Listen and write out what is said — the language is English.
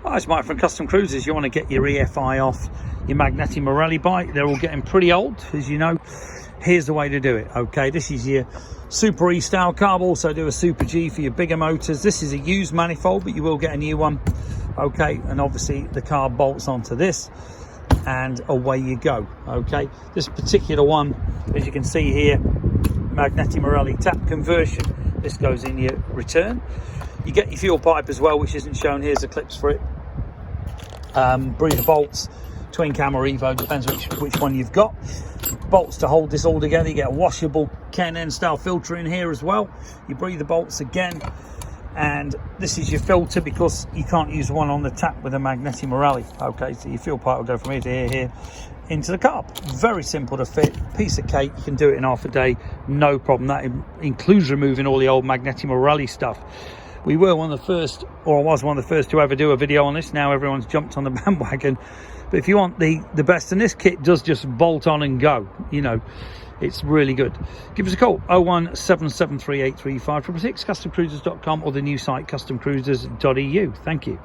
Hi, it's Mike from Custom Cruisers. You want to get your EFI off your Magneti Marelli bike. They're all getting pretty old, as you know. Here's the way to do it. Okay, this is your Super E style carb. Also do a Super G for your bigger motors. This is a used manifold, but you will get a new one. Okay, and obviously the carb bolts onto this, and away you go. Okay, this particular one, as you can see here, Magneti Marelli tap conversion. This goes in your return. You get your fuel pipe as well, which isn't shown. Here's the clips for it. Breather bolts, twin cam or Evo, depends which one you've got. Bolts to hold this all together. You get a washable K&N style filter in here as well. You breather bolts again, and this is your filter because you can't use one on the tap with a Magneti Marelli. Okay, so your fuel pipe will go from here to here into the carb. Very simple to fit, piece of cake. You can do it in half a day, no problem. That includes removing all the old Magneti Marelli stuff. We were one of the first, or I was one of the first to ever do a video on this. Now everyone's jumped on the bandwagon. But if you want the best, and this kit does just bolt on and go, you know, it's really good. Give us a call, 01773835666, customcruisers.com, or the new site, customcruisers.eu. Thank you.